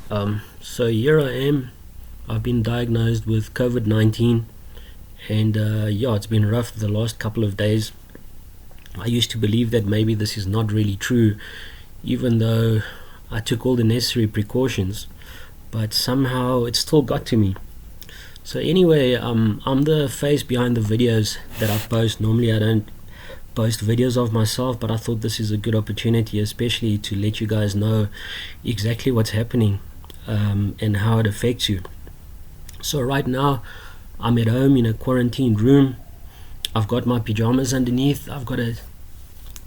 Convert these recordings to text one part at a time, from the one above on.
So here I am. I've been diagnosed with COVID-19, and yeah, it's been rough the last couple of days. I used to believe that maybe this is not really true, even though I took all the necessary precautions, but somehow it still got to me. So anyway, I'm the face behind the videos that I post. Normally I don't post videos of myself, but I thought this is a good opportunity, especially to let you guys know exactly what's happening, and how it affects you. So right now I'm at home in a quarantined room. I've got my pajamas underneath. I've got a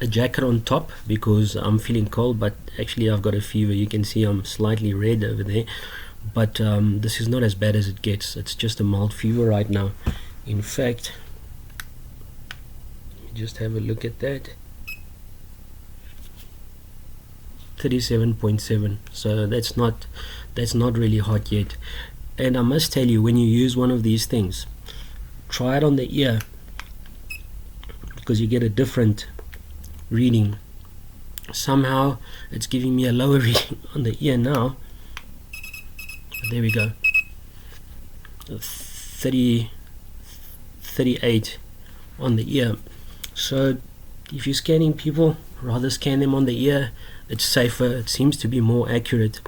jacket on top because I'm feeling cold, but actually I've got a fever. You can see I'm slightly red over there, but this is not as bad as it gets. It's just a mild fever right now. In fact, just have a look at that. 37.7. So that's not really hot yet. And I must tell you, when you use one of these things, try it on the ear, because you get a different reading. Somehow it's giving me a lower reading on the ear now. There we go. 38 on the ear. So if you're scanning people, rather scan them on the ear. It's safer. It seems to be more accurate.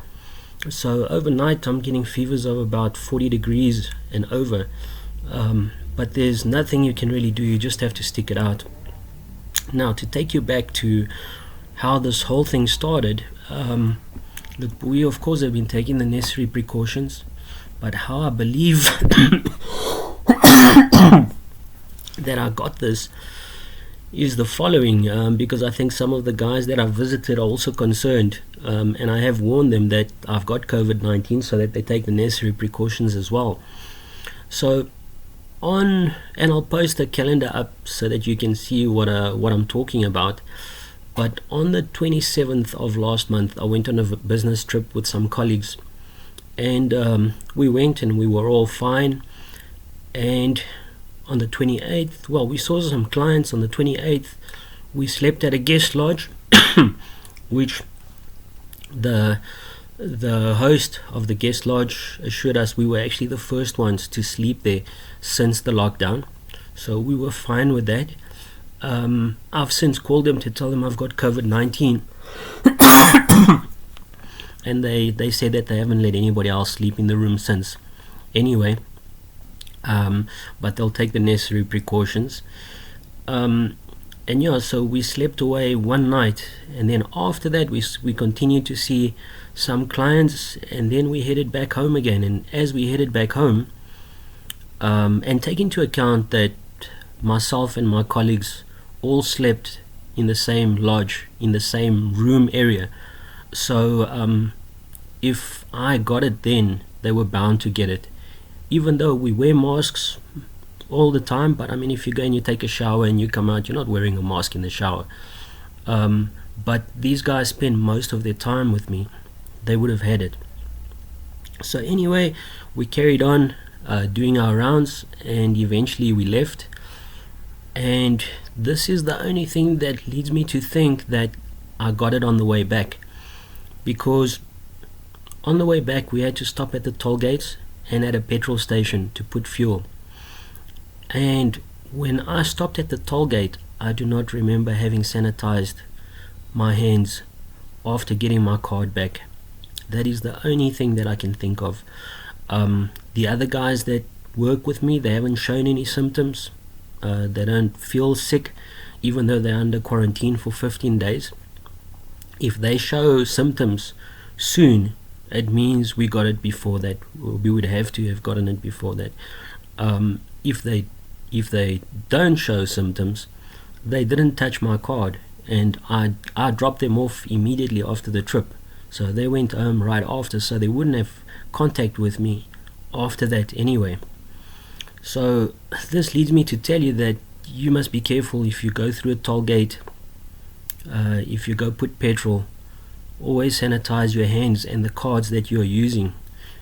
So overnight I'm getting fevers of about 40 degrees and over, but there's nothing you can really do. You just have to stick it out. Now, to take you back to how this whole thing started, look, we of course have been taking the necessary precautions, but how I believe that I got this is the following, because I think some of the guys that I've visited are also concerned, and I have warned them that I've got COVID-19 so that they take the necessary precautions as well. So and I'll post a calendar up so that you can see what I'm talking about. But on the 27th of last month, I went on a business trip with some colleagues, and we went and we were all fine. And on the 28th, well, we saw some clients. On the 28th, we slept at a guest lodge, which the host of the guest lodge assured us we were actually the first ones to sleep there since the lockdown. So we were fine with that. I've since called them to tell them I've got COVID-19, and they said that they haven't let anybody else sleep in the room since. Anyway, but they'll take the necessary precautions. And yeah, so we slept away one night, and then after that we continued to see some clients, and then we headed back home again. And as we headed back home, and take into account that myself and my colleagues all slept in the same lodge, in the same room area, so if I got it then, they were bound to get it, even though we wear masks all the time. But I mean, if you go and you take a shower and you come out, you're not wearing a mask in the shower. But these guys spend most of their time with me. They would have had it. So anyway, we carried on doing our rounds, and eventually we left. And this is the only thing that leads me to think that I got it on the way back, because on the way back we had to stop at the toll gates and at a petrol station to put fuel. And when I stopped at the toll gate, I do not remember having sanitized my hands after getting my card back. That is the only thing that I can think of. The other guys that work with me, they haven't shown any symptoms. They don't feel sick, even though they're under quarantine for 15 days. If they show symptoms soon, it means we got it before that. We would have to have gotten it before that. If they don't show symptoms, they didn't touch my card, and I dropped them off immediately after the trip. So they went home right after, so they wouldn't have contact with me after that anyway. So this leads me to tell you that you must be careful if you go through a toll gate. If you go put petrol, always sanitize your hands and the cards that you are using,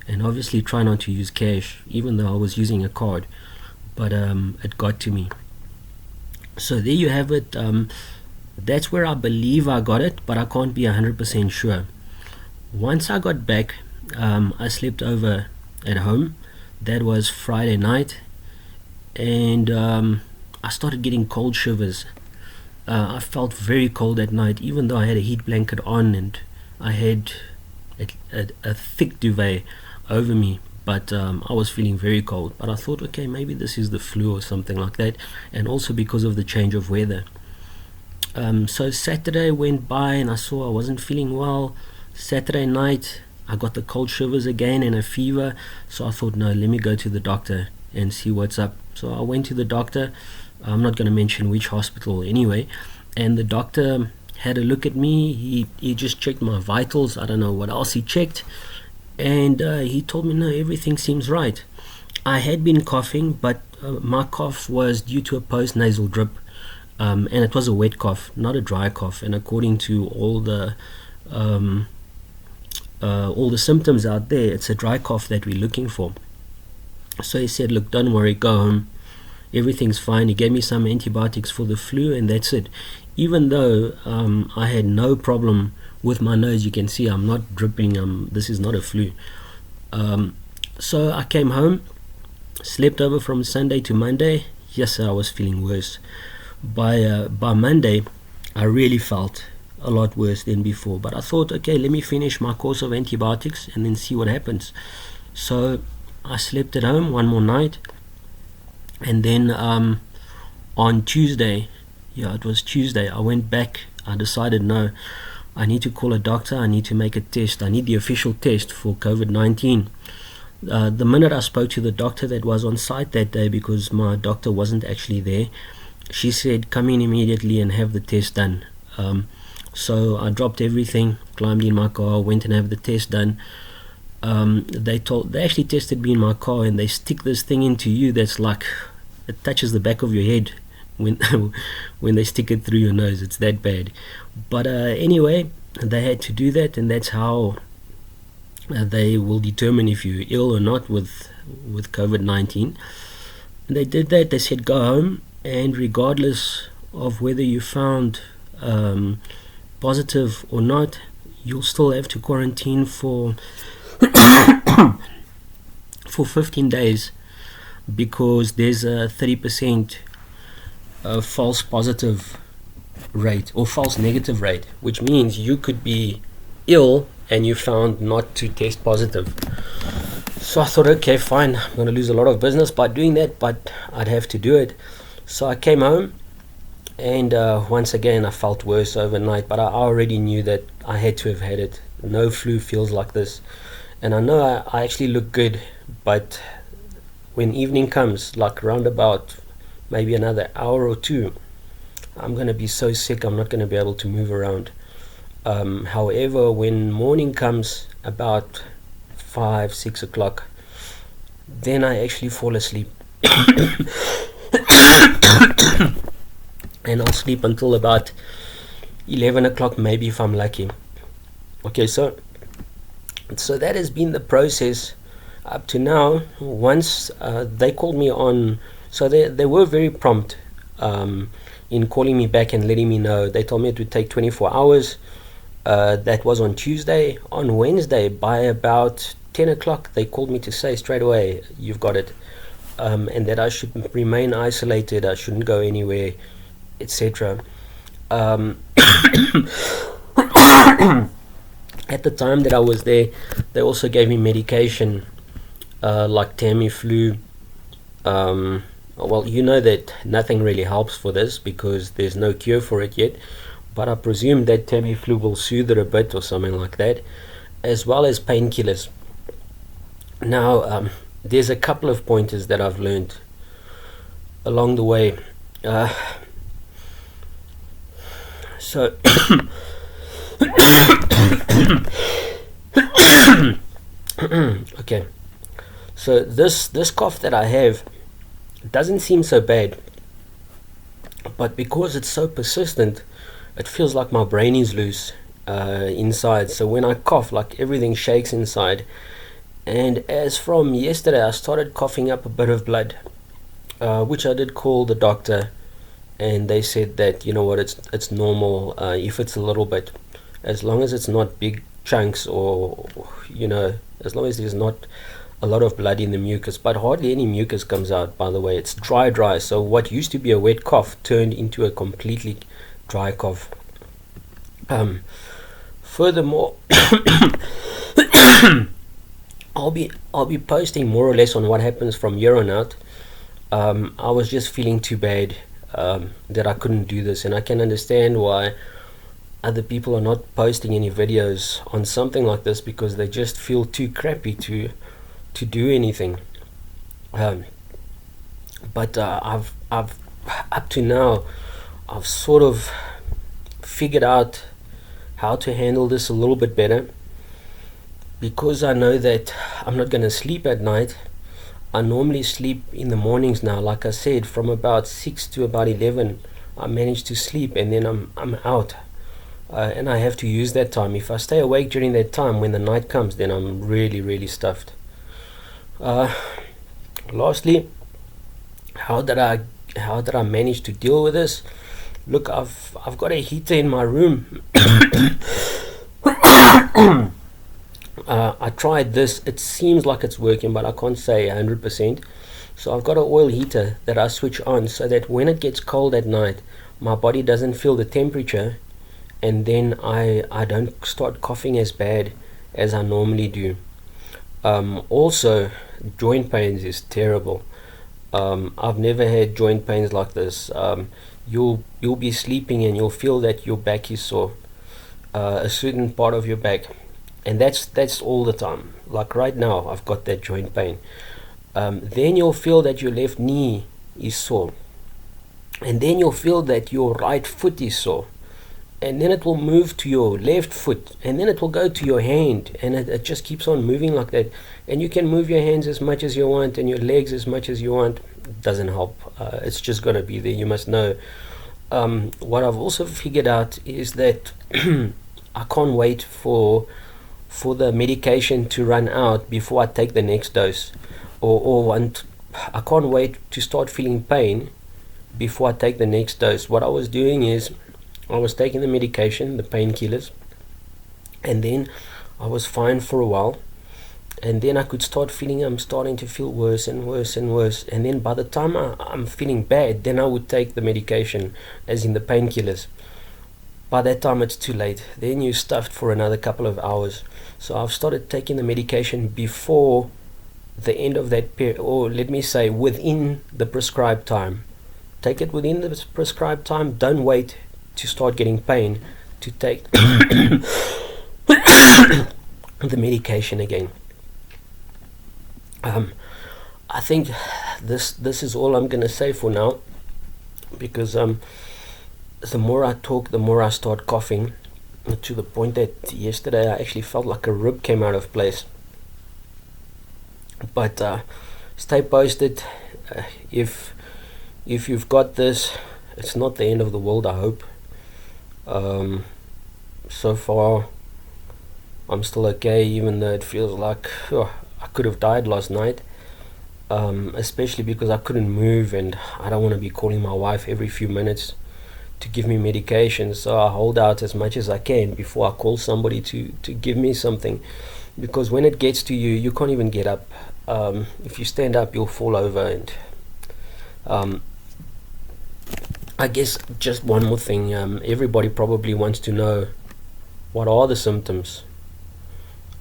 and obviously try not to use cash, even though I was using a card, but it got to me. So there you have it. That's where I believe I got it, but I can't be 100% sure. Once I got back, I slept over at home. That was Friday night, and I started getting cold shivers. I felt very cold at night, even though I had a heat blanket on and I had a thick duvet over me. But I was feeling very cold. But I thought, okay, maybe this is the flu or something like that, and also because of the change of weather. So Saturday went by and I saw I wasn't feeling well. Saturday night, I got the cold shivers again and a fever. So I thought, no, let me go to the doctor and see what's up. So I went to the doctor. I'm not going to mention which hospital anyway. And the doctor had a look at me. He just checked my vitals. I don't know what else he checked. And he told me, no, everything seems right. I had been coughing, but my cough was due to a post-nasal drip. And it was a wet cough, not a dry cough. And according to all the symptoms out there, it's a dry cough that we're looking for. So he said, look, don't worry, go home. Everything's fine. He gave me some antibiotics for the flu, and that's it. Even though I had no problem with my nose, you can see I'm not dripping. This is not a flu. So I came home, slept over from Sunday to Monday. Yes, I was feeling worse. By Monday, I really felt a lot worse than before. But I thought, okay, let me finish my course of antibiotics and then see what happens. So I slept at home one more night. And then on Tuesday, it was Tuesday, I went back. I decided, no, I need to call a doctor. I need to make a test. I need the official test for COVID-19. The minute I spoke to the doctor that was on site that day, because my doctor wasn't actually there, she said, come in immediately and have the test done. So I dropped everything, climbed in my car, went and have the test done. They actually tested me in my car, and they stick this thing into you that's like, it touches the back of your head when when they stick it through your nose. It's that bad. But anyway, they had to do that, and that's how they will determine if you're ill or not with COVID-19. And they did that. They said go home, and regardless of whether you found positive or not, you'll still have to quarantine for 15 days, because there's a 30% false positive rate or false negative rate, which means you could be ill and you found not to test positive. So I thought, okay, fine, I'm going to lose a lot of business by doing that, but I'd have to do it. So I came home, and once again I felt worse overnight, but I already knew that I had to have had it. No flu feels like this. And I know I actually look good, but when evening comes, like round about maybe another hour or two, I'm going to be so sick I'm not going to be able to move around. However, when morning comes, about 5-6 o'clock, then I actually fall asleep. And I'll sleep until about 11 o'clock, maybe, if I'm lucky. Okay, so that has been the process up to now. Once they called me on, so they were very prompt in calling me back and letting me know. They told me it would take 24 hours. That was on Tuesday. On Wednesday, by about 10 o'clock, they called me to say straight away, you've got it, and that I should remain isolated, I shouldn't go anywhere, etc. At the time that I was there, they also gave me medication like Tamiflu. Well, you know that nothing really helps for this because there's no cure for it yet, but I presume that Tamiflu will soothe it a bit or something like that, as well as painkillers. Now, there's a couple of pointers that I've learned along the way. Okay, so this cough that I have doesn't seem so bad, but because it's so persistent, it feels like my brain is loose inside. So when I cough, like everything shakes inside. And as from yesterday, I started coughing up a bit of blood, which I did call the doctor, and they said that, you know what, it's normal if it's a little bit, as long as it's not big chunks, or as long as there's not a lot of blood in the mucus. But hardly any mucus comes out, by the way. It's dry. So what used to be a wet cough turned into a completely dry cough. Furthermore, I'll be posting more or less on what happens from here on out. I was just feeling too bad that I couldn't do this, and I can understand why other people are not posting any videos on something like this, because they just feel too crappy to do anything. But I've up to now, I've sort of figured out how to handle this a little bit better, because I know that I'm not going to sleep at night. I normally sleep in the mornings now. Like I said, from about 6 to about 11 I manage to sleep, and then I'm out, and I have to use that time. If I stay awake during that time, when the night comes, then I'm really stuffed. Lastly, how did I manage to deal with this? Look, I've got a heater in my room. I tried this. It seems like it's working, but I can't say 100%. So I've got an oil heater that I switch on, so that when it gets cold at night, my body doesn't feel the temperature, and then I don't start coughing as bad as I normally do. Also, joint pains is terrible. I've never had joint pains like this. You'll be sleeping and you'll feel that your back is sore, a certain part of your back, and that's all the time. Like right now, I've got that joint pain. Then you'll feel that your left knee is sore, and then you'll feel that your right foot is sore, and then it will move to your left foot, and then it will go to your hand, and it just keeps on moving like that. And you can move your hands as much as you want and your legs as much as you want. It doesn't help. It's just going to be there. You must know. What I've also figured out is that I can't wait for the medication to run out before I take the next dose, I can't wait to start feeling pain before I take the next dose. What I was doing is I was taking the medication, the painkillers, and then I was fine for a while, and then I could start feeling I'm starting to feel worse and worse and worse, and then by the time I'm feeling bad, then I would take the medication, as in the painkillers. By that time it's too late. Then you're stuffed for another couple of hours. So I've started taking the medication before the end of that period, or let me say within the prescribed time. Take it within the prescribed time. Don't wait to start getting pain to take the medication again. I think this is all I'm going to say for now, because the more I talk, the more I start coughing, to the point that yesterday I actually felt like a rib came out of place. But stay posted. If you've got this, it's not the end of the world, I hope. So far I'm still okay, even though it feels like I could have died last night, especially because I couldn't move, and I don't want to be calling my wife every few minutes to give me medication. So I hold out as much as I can before I call somebody to give me something, because when it gets to you, you can't even get up. If you stand up, you'll fall over. And I guess just one more thing, everybody probably wants to know what are the symptoms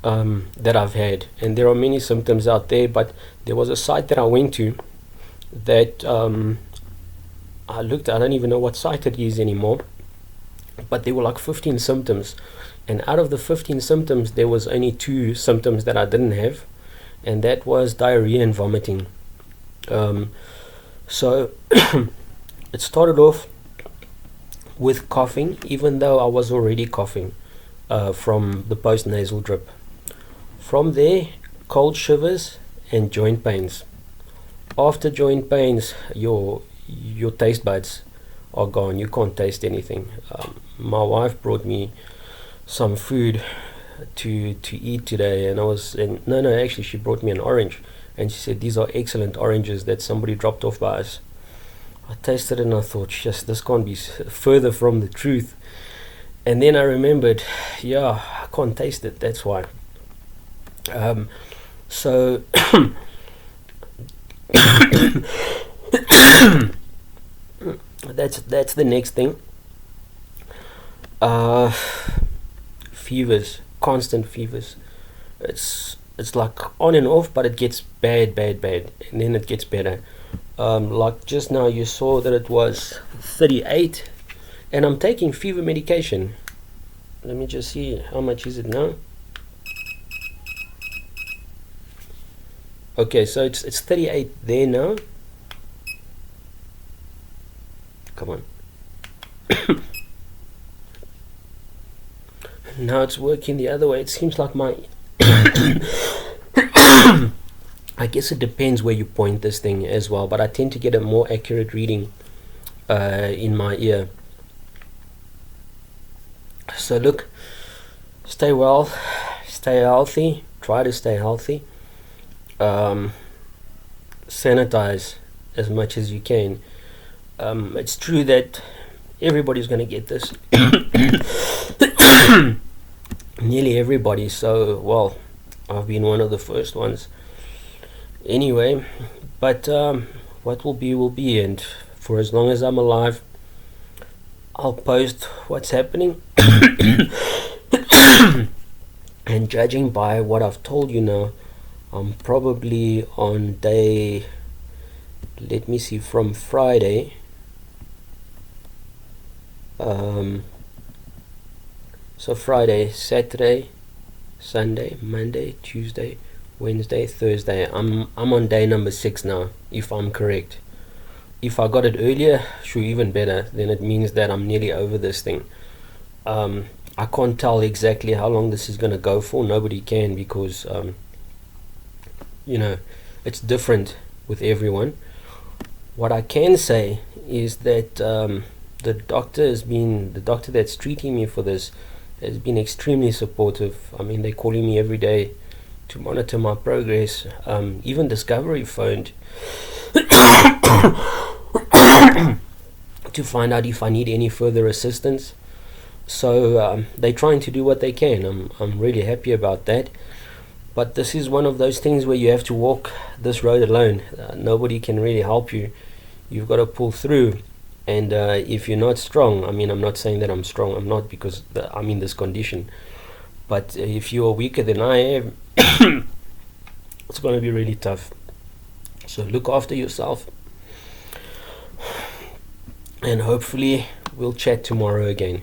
that I've had, and there are many symptoms out there, but there was a site that I went to that I looked, I don't even know what site it is anymore, but there were like 15 symptoms, and out of the 15 symptoms there was only 2 symptoms that I didn't have, and that was diarrhea and vomiting. So it started off with coughing, even though I was already coughing from the post-nasal drip. From there, cold shivers and joint pains. After joint pains, your taste buds are gone. You can't taste anything. My wife brought me some food to eat today, and actually she brought me an orange, and she said these are excellent oranges that somebody dropped off by us. I tasted it and I thought, yes, this can't be further from the truth. And then I remembered, I can't taste it. That's why. So that's the next thing. Fevers, constant fevers. It's like on and off, but it gets bad, and then it gets better. Like just now, you saw that it was 38, and I'm taking fever medication. Let me just see, how much is it now? Okay, so it's 38 there now. Come on. Now it's working the other way. It seems like my I guess it depends where you point this thing as well, but I tend to get a more accurate reading in my ear. So look, stay well, stay healthy, try to stay healthy, sanitize as much as you can. It's true that everybody's going to get this. Nearly everybody, so well, I've been one of the first ones anyway, but what will be, and for as long as I'm alive, I'll post what's happening. And judging by what I've told you now, I'm probably on day, let me see, from Friday, so Friday, Saturday, Sunday, Monday, Tuesday, Wednesday, Thursday. I'm on day number 6 now, if I'm correct. If I got it earlier, sure, even better. Then it means that I'm nearly over this thing. I can't tell exactly how long this is going to go for. Nobody can, because you know, it's different with everyone. What I can say is that the doctor that's treating me for this has been extremely supportive. I mean, they're calling me every day to monitor my progress. Even Discovery phoned to find out if I need any further assistance. So they're trying to do what they can. I'm really happy about that. But this is one of those things where you have to walk this road alone. Nobody can really help you. You've got to pull through. And if you're not strong, I mean, I'm not saying that I'm strong. I'm not, because I'm in this condition. But if you're weaker than I am, it's going to be really tough. So look after yourself. And hopefully we'll chat tomorrow again.